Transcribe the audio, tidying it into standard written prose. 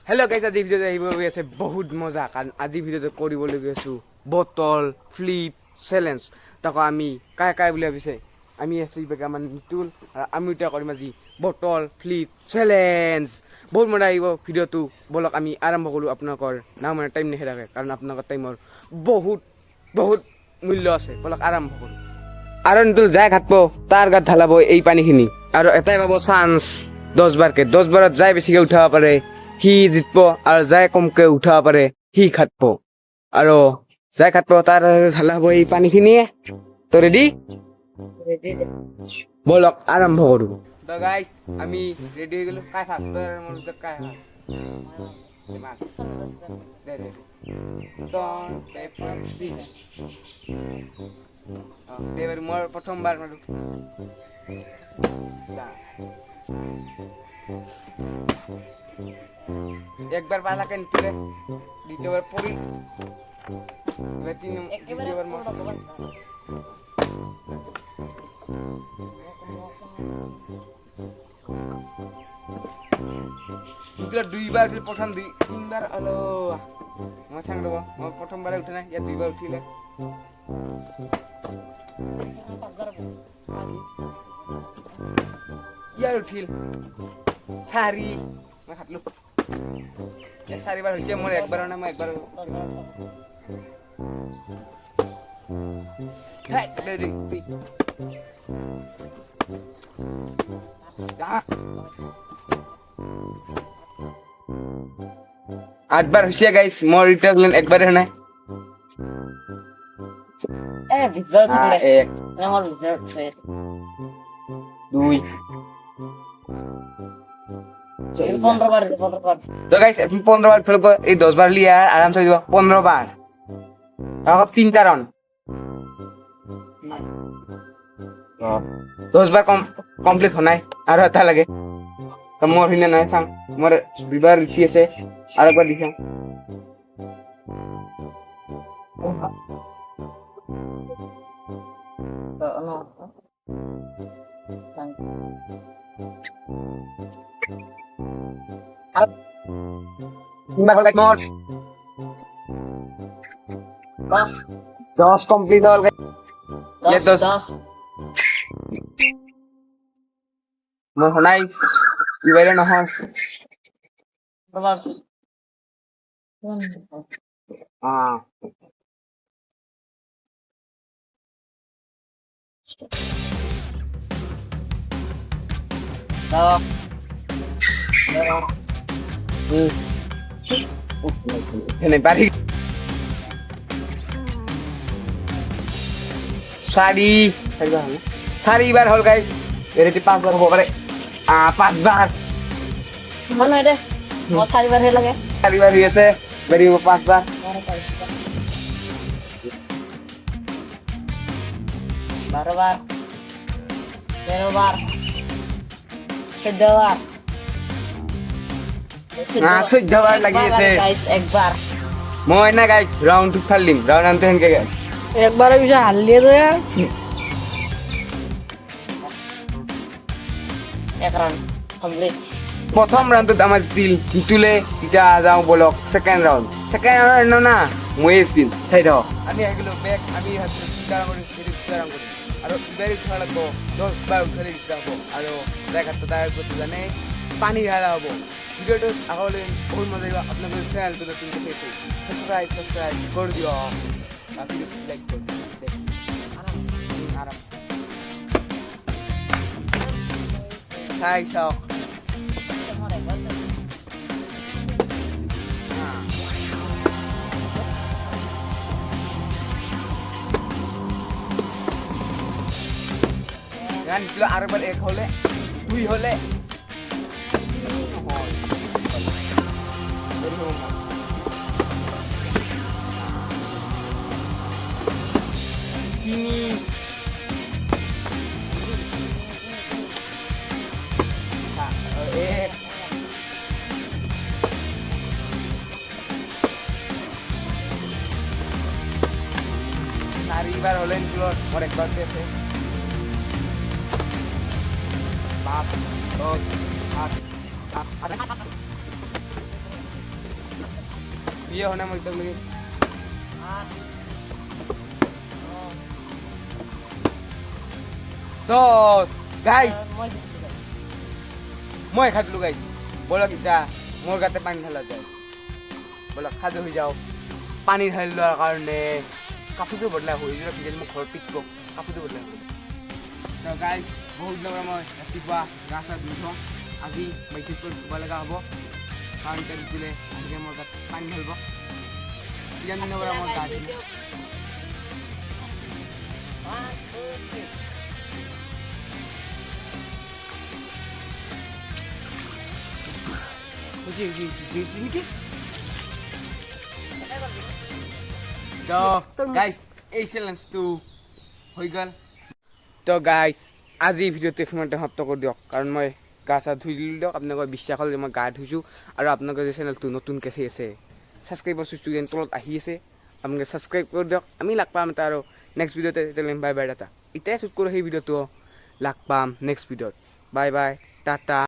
Hello guys, আজি ভিডিঅ'টো আহিব গৈ আছে বহুত মজা কাৰণ আজি ভিডিঅ'টো কৰিবলৈ গৈ আছো বটল ফ্লিপ চ্যালেঞ্জ তাকো আমি কাই বুলি ভাবিছে আমি আছো ইবাগে আমাৰ নিতুল আৰু আমি এটা কৰিম আজি বটল ফ্লিপ চ্যালেঞ্জ বহুত মজা আহিব ভিডিঅ'টো বলক আমি আৰম্ভ কৰো আপোনালোকৰ না মানে টাইম নেহেৰাকে কাৰণ আপোনালোকৰ টাইমৰ বহুত মূল্য আছে বলক আৰম্ভ কৰো আৰু নিতুল যায় ঘাটব তাৰ গাত ঢালাব এই পানীখিনি আৰু এটাই পাব চান্স 10 বাৰকে 10 বাৰত যায় বেছিকে উঠাব পাৰে হি জিতব আৰু যাই কমকে উঠাব পাৰে হি খাটব আৰু যাই খাটব তাৰ ঢালা হ'ব এই পানীখিনিয়ে তো ৰেডি বলক আৰম্ভ কৰো তো গাইস আমি ৰেডি হৈ গলো কাই ফাৰ্ষ্ট তোৰ মোৰ যে কাই ফাৰ্ষ্ট মোৰ প্ৰথমবাৰ মাৰো একবার পালা কেন তুলে দ্বিতীয়বার পড়ি দ্বিতীয়বার দুইবার প্রথম তিনবার হলো আমার সাং দেবো আমার প্রথমবারে উঠে না ইয়া দুইবার উঠিলে ইয়ার উঠিল সারি মই খাটলো চাৰিবাৰ হৈছে মোৰ একবাৰ না মই একবাৰ আঠবাৰ হৈছে গাইছ মোৰ ৰিটাৰ্ন একবাৰে নাই দুই তো গাইস 15 বার খেলবো এই 10 বার লিয়া আরাম से দিব 15 বার তাও তিনটা রাউন্ড 10 বার কমপ্লিট হনাই আর এটা লাগে তো মোর হিনে নাই সাং মোর দুইবার রুচি আছে আর একবার দিছাম তো নো Back more. 10 complete all guys. Yes, 10. Mo honai. Ibaire no has. Ah. Ini bari Sari bar hol guys. Jadi 5 bar হ'ব পাৰে 5 bar mana deh mau sari bar lagi sari bar আছে bari 5 bar 12 bar 13 bar 14 bar বার লাগিয়েছে guys একবার মই না guys round 2 খেললিম round আনতে হেনকে guys একবার বিশা হারলিয়ে তো এক রাউন্ড কমপ্লিট প্রথম রাউন্ড তো আমার দিল তুলে এটা যাও বলক সেকেন্ড রাউন্ড না মই দিন সাইড আমি আগলো ব্যাক আমি হাতে চিন্তা করি চিন্তা করি আর ইবারে খেলা লাগবো 10 বার খেলে যাব আর দেখাতে তার প্রতি জানে পানি ঢালা হবো ভিডিওটো আগলে বহুত মজা লাগিব আপোনালোকৰ চেনেলটো নতুন দেখেছে সাবস্ক্ৰাইব কৰি দিও আৰু ভিডিওটো লাইক কৰি আৰাম চাই চাওক গান কিলো আৰু বাৰ এক হলে দুই হলে চাৰিবাৰ হলে মোৰ একবাৰ আছে 5 6 7 8 বিয়ে হোৱা নাই মই এতিয়ালৈকে দহ গাইছ মই খাটিলোঁ গাইছ বলক এতিয়া মোৰ গাতে পানী ঢালা যায় বলক সাজু হৈ যাওঁ পানী ঢালি লোৱাৰ কাৰণে কাপোৰযোৰ বদলাই হৈ যোৱা কিজানি মোক ঘৰত পিকব কাপোৰযোৰ বদলাই হৈ গাইছ বহুত দিনৰ পৰা মই ৰাতিপুৱা গা চা ধুই থওঁ আজি মেচিন কৰি ধুব লগা হ'ব কাৰণ এতিয়া নুঠিলে আহিলে মোৰ গাত পানী ঢালিব কিজানি দিনৰ পৰা মই গা ধুলোঁ নেকি গাইছ এই চেলেঞ্জটো হৈ গ'ল তো গাইছ আজি ভিডিঅ'টো এইখিনিতে সমাপ্ত কৰি দিয়ক কাৰণ মই গা চা ধুই দিলোঁ দিয়ক আপোনালোকৰ বিশ্বাস হ'ল যে মই গা ধুইছোঁ আৰু আপোনালোকৰ যে চেনেলটো নতুনকৈ চাই আছে ছাবস্ক্ৰাইবাৰ চুইচটো যেন তলত আহি আছে আপোনালোকে ছাবস্ক্ৰাইব কৰি দিয়ক আমি লাগ পাম এটা আৰু নেক্সট ভিডিঅ'তে তেতিয়াহ'লে বাই বাই টাটা এতিয়াই শ্বুট কৰোঁ সেই ভিডিঅ'টো লাগ পাম নেক্সট ভিডিঅ'ত বাই বাই টাটা